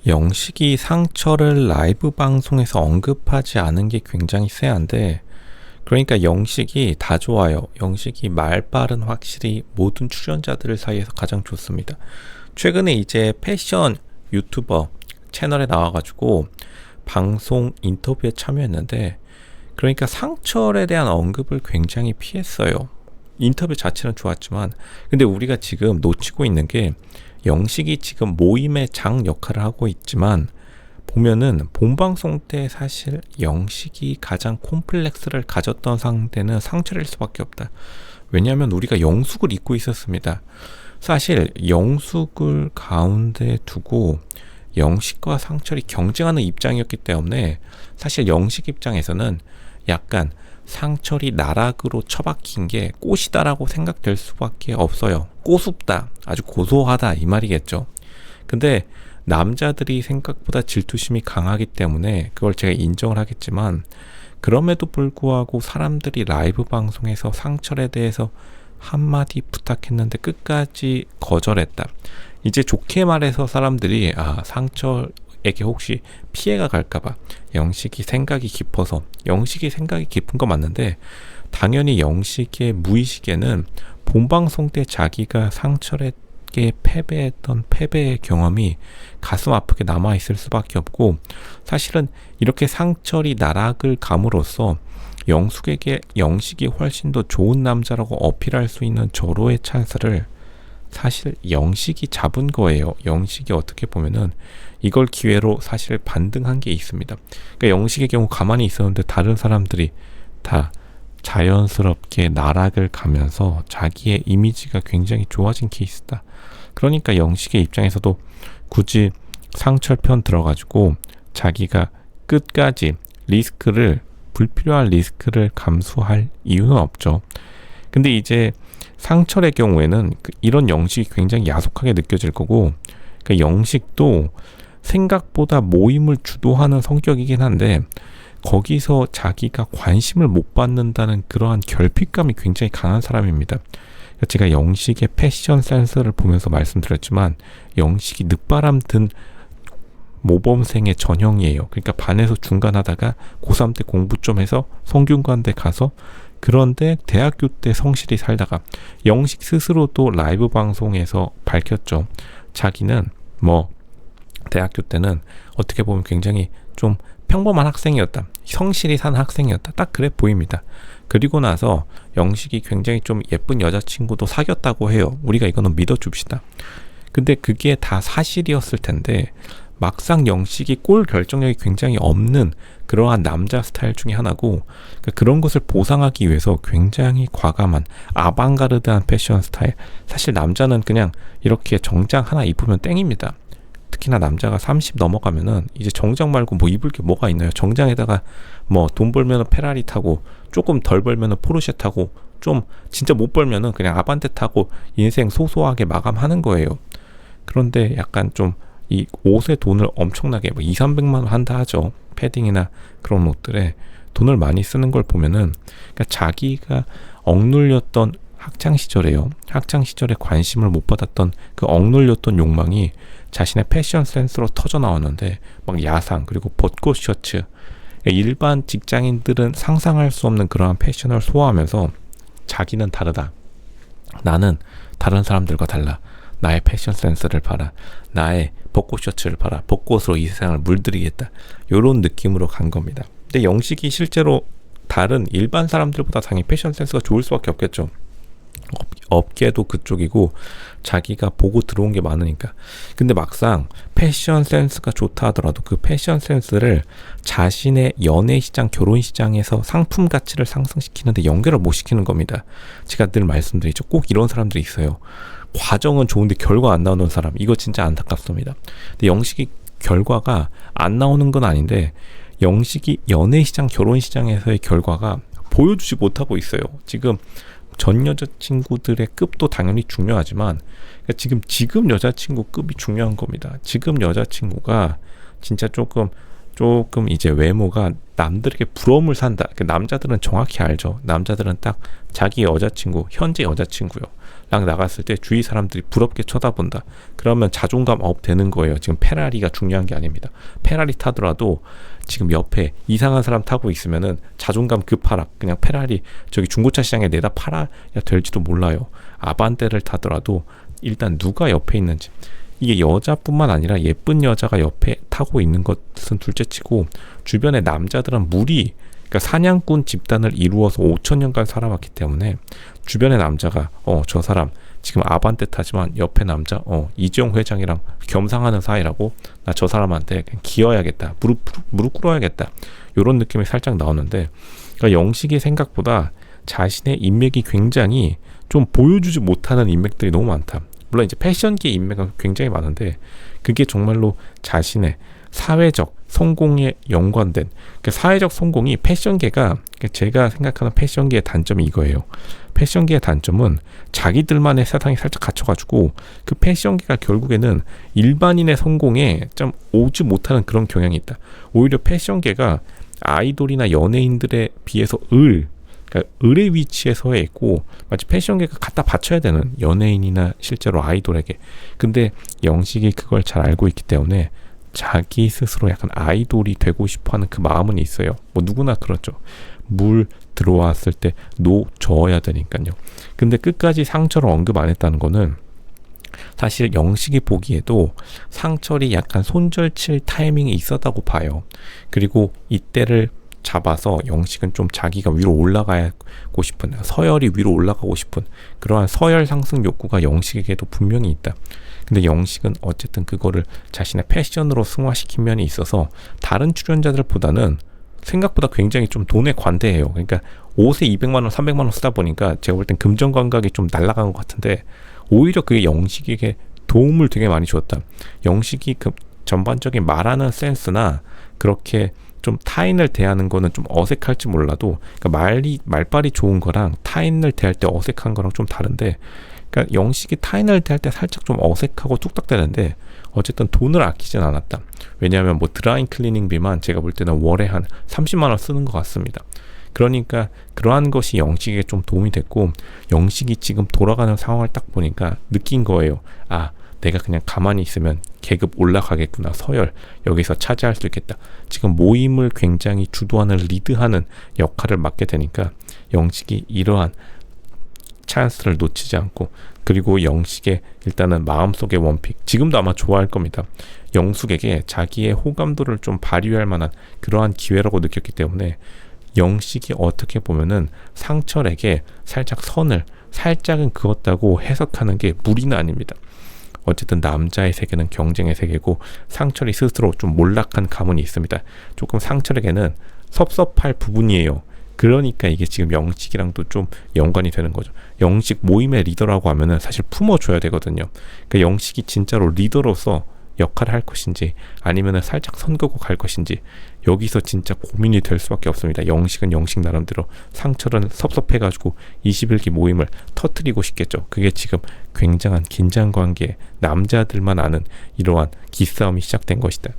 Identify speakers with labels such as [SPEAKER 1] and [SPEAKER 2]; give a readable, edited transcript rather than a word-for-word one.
[SPEAKER 1] 영식이 상처를 라이브 방송에서 언급하지 않은 게 굉장히 쎄한데, 그러니까 영식이 다 좋아요. 영식이 말빨은 확실히 모든 출연자들 사이에서 가장 좋습니다. 최근에 이제 패션 유튜버 채널에 나와가지고 방송 인터뷰에 참여했는데, 그러니까 상철에 대한 언급을 굉장히 피했어요. 인터뷰 자체는 좋았지만, 근데 우리가 지금 놓치고 있는 게, 영식이 지금 모임의 장 역할을 하고 있지만, 보면은 본방송 때 사실 영식이 가장 콤플렉스를 가졌던 상대는 상철일 수밖에 없다. 왜냐하면 우리가 영숙을 입고 있었습니다. 사실 영숙을 가운데 두고 영식과 상철이 경쟁하는 입장이었기 때문에, 사실 영식 입장에서는 약간 상철이 나락으로 처박힌 게 꽃이다라고 생각될 수밖에 없어요. 꼬숩다, 아주 고소하다, 이 말이겠죠. 근데 남자들이 생각보다 질투심이 강하기 때문에 그걸 제가 인정을 하겠지만, 그럼에도 불구하고 사람들이 라이브 방송에서 상철에 대해서 한마디 부탁했는데 끝까지 거절했다. 이제 좋게 말해서 사람들이 상철에게 혹시 피해가 갈까봐, 영식이 생각이 깊어서, 영식이 생각이 깊은 거 맞는데, 당연히 영식의 무의식에는 본방송 때 자기가 상철에게 패배했던 패배의 경험이 가슴 아프게 남아있을 수밖에 없고, 사실은 이렇게 상철이 나락을 감으로써 영숙에게 영식이 훨씬 더 좋은 남자라고 어필할 수 있는 절호의 찬스를 사실 영식이 잡은 거예요. 영식이 어떻게 보면은 이걸 기회로 사실 반등한 게 있습니다. 그러니까 영식의 경우 가만히 있었는데 다른 사람들이 다 자연스럽게 나락을 가면서 자기의 이미지가 굉장히 좋아진 케이스다. 그러니까 영식의 입장에서도 굳이 상철 편 들어가지고 자기가 끝까지 불필요한 리스크를 감수할 이유는 없죠. 근데 이제 상철의 경우에는 이런 영식이 굉장히 야속하게 느껴질 거고, 그러니까 영식도 생각보다 모임을 주도하는 성격이긴 한데, 거기서 자기가 관심을 못 받는다는 그러한 결핍감이 굉장히 강한 사람입니다. 제가 영식의 패션 센스를 보면서 말씀드렸지만, 영식이 늦바람 든 모범생의 전형이에요. 그러니까 반에서 중간하다가 고3 때 공부 좀 해서 성균관대 가서, 그런데 대학교 때 성실히 살다가 영식 스스로도 라이브 방송에서 밝혔죠. 자기는 대학교 때는 어떻게 보면 굉장히 좀 평범한 학생이었다, 성실히 산 학생이었다, 딱 그래 보입니다. 그리고 나서 영식이 굉장히 좀 예쁜 여자친구도 사귀었다고 해요. 우리가 이거는 믿어줍시다. 근데 그게 다 사실이었을 텐데, 막상 영식이 골 결정력이 굉장히 없는 그러한 남자 스타일 중에 하나고, 그런 것을 보상하기 위해서 굉장히 과감한 아방가르드한 패션 스타일. 사실 남자는 그냥 이렇게 정장 하나 입으면 땡입니다. 특히나 남자가 30 넘어가면은 이제 정장 말고 입을 게 뭐가 있나요? 정장에다가 돈 벌면은 페라리 타고, 조금 덜 벌면은 포르쉐 타고, 좀 진짜 못 벌면은 그냥 아반떼 타고 인생 소소하게 마감하는 거예요. 그런데 약간 좀 이 옷에 돈을 엄청나게 200~300만 원 한다 하죠. 패딩이나 그런 옷들에 돈을 많이 쓰는 걸 보면은, 그러니까 자기가 억눌렸던 학창 시절에요. 학창 시절에 관심을 못 받았던 그 억눌렸던 욕망이 자신의 패션 센스로 터져 나왔는데, 야상, 그리고 벚꽃 셔츠, 일반 직장인들은 상상할 수 없는 그러한 패션을 소화하면서, 자기는 다르다, 나는 다른 사람들과 달라, 나의 패션 센스를 봐라, 나의 벚꽃 셔츠를 봐라, 벚꽃으로 이 세상을 물들이겠다, 이런 느낌으로 간 겁니다. 근데 영식이 실제로 다른 일반 사람들보다 당연히 패션 센스가 좋을 수밖에 없겠죠. 업계도 그쪽이고 자기가 보고 들어온 게 많으니까. 근데 막상 패션 센스가 좋다 하더라도 그 패션 센스를 자신의 연애 시장, 결혼 시장에서 상품 가치를 상승시키는데 연결을 못 시키는 겁니다. 제가 늘 말씀드리죠. 꼭 이런 사람들이 있어요. 과정은 좋은데 결과 안 나오는 사람, 이거 진짜 안타깝습니다. 근데 영식이 결과가 안 나오는 건 아닌데, 영식이 연애 시장, 결혼 시장에서의 결과가 보여주지 못하고 있어요. 지금 전 여자친구들의 급도 당연히 중요하지만, 그러니까 지금 여자친구 급이 중요한 겁니다. 지금 여자친구가 진짜 조금 조금 이제 외모가 남들에게 부러움을 산다. 남자들은 정확히 알죠. 남자들은 딱 자기 여자친구, 현재 여자친구요 랑 나갔을 때 주위 사람들이 부럽게 쳐다본다. 그러면 자존감 업 되는 거예요. 지금 페라리가 중요한 게 아닙니다. 페라리 타더라도 지금 옆에 이상한 사람 타고 있으면은 자존감 급하락. 그냥 페라리 저기 중고차 시장에 내다 팔아야 될지도 몰라요. 아반떼를 타더라도 일단 누가 옆에 있는지, 이게 여자뿐만 아니라 예쁜 여자가 옆에 타고 있는 것은 둘째치고 주변의 남자들은 무리, 그러니까 사냥꾼 집단을 이루어서 5,000년간 살아왔기 때문에 주변의 남자가 저 사람 지금 아반떼 타지만 옆에 남자 이재용 회장이랑 겸상하는 사이라고, 나 저 사람한테 그냥 기어야겠다, 무릎 꿇어야겠다, 이런 느낌이 살짝 나오는데, 그러니까 영식이 생각보다 자신의 인맥이 굉장히 좀 보여주지 못하는 인맥들이 너무 많다. 물론 이제 패션계 인맥은 굉장히 많은데 그게 정말로 자신의 사회적 성공에 연관된, 그 사회적 성공이 패션계가, 제가 생각하는 패션계의 단점이 이거예요. 패션계의 단점은 자기들만의 세상이 살짝 갇혀가지고 그 패션계가 결국에는 일반인의 성공에 좀 오지 못하는 그런 경향이 있다. 오히려 패션계가 아이돌이나 연예인들에 비해서 그러니까 을의 위치에 서 있고 마치 패션계가 갖다 바쳐야 되는, 연예인이나 실제로 아이돌에게. 근데 영식이 그걸 잘 알고 있기 때문에 자기 스스로 약간 아이돌이 되고 싶어하는 그 마음은 있어요. 뭐 누구나 그렇죠. 물 들어왔을 때 저어야 되니까요. 근데 끝까지 상철을 언급 안 했다는 거는 사실 영식이 보기에도 상철이 약간 손절칠 타이밍이 있었다고 봐요. 그리고 이때를 잡아서 영식은 좀 자기가 위로 올라가고 싶은, 서열이 위로 올라가고 싶은 그러한 서열 상승 욕구가 영식에게도 분명히 있다. 근데 영식은 어쨌든 그거를 자신의 패션으로 승화시킨 면이 있어서 다른 출연자들보다는 생각보다 굉장히 좀 돈에 관대해요. 그러니까 옷에 200만 원, 300만 원 쓰다 보니까 제가 볼 땐 금전 감각이 좀 날아간 것 같은데 오히려 그게 영식에게 도움을 되게 많이 줬다. 영식이 그 전반적인 말하는 센스나 그렇게 좀 타인을 대하는 거는 좀 어색할지 몰라도, 그러니까 말발이 좋은 거랑 타인을 대할 때 어색한 거랑 좀 다른데, 그러니까 영식이 타인을 대할 때 살짝 좀 어색하고 뚝딱대는데 어쨌든 돈을 아끼진 않았다. 왜냐하면 뭐 드라이 클리닝비만 제가 볼 때는 월에 한 30만 원 쓰는 것 같습니다. 그러니까 그러한 것이 영식에게 좀 도움이 됐고, 영식이 지금 돌아가는 상황을 딱 보니까 느낀 거예요. 아, 내가 그냥 가만히 있으면 계급 올라가겠구나, 서열 여기서 차지할 수 있겠다. 지금 모임을 굉장히 주도하는, 리드하는 역할을 맡게 되니까 영식이 이러한 찬스를 놓치지 않고, 그리고 영식의 일단은 마음속의 원픽, 지금도 아마 좋아할 겁니다. 영숙에게 자기의 호감도를 좀 발휘할 만한 그러한 기회라고 느꼈기 때문에 영식이 어떻게 보면은 상철에게 살짝 선을 살짝은 그었다고 해석하는 게 무리는 아닙니다. 어쨌든 남자의 세계는 경쟁의 세계고 상철이 스스로 좀 몰락한 가문이 있습니다. 조금 상철에게는 섭섭할 부분이에요. 그러니까 이게 지금 영식이랑도 좀 연관이 되는 거죠. 영식 모임의 리더라고 하면은 사실 품어줘야 되거든요. 그러니까 영식이 진짜로 리더로서 역할을 할 것인지 아니면은 살짝 선 긋고 갈 것인지, 여기서 진짜 고민이 될 수밖에 없습니다. 영식은 영식 나름대로, 상철은 섭섭해가지고 21기 모임을 터뜨리고 싶겠죠. 그게 지금 굉장한 긴장 관계, 남자들만 아는 이러한 기싸움이 시작된 것이다.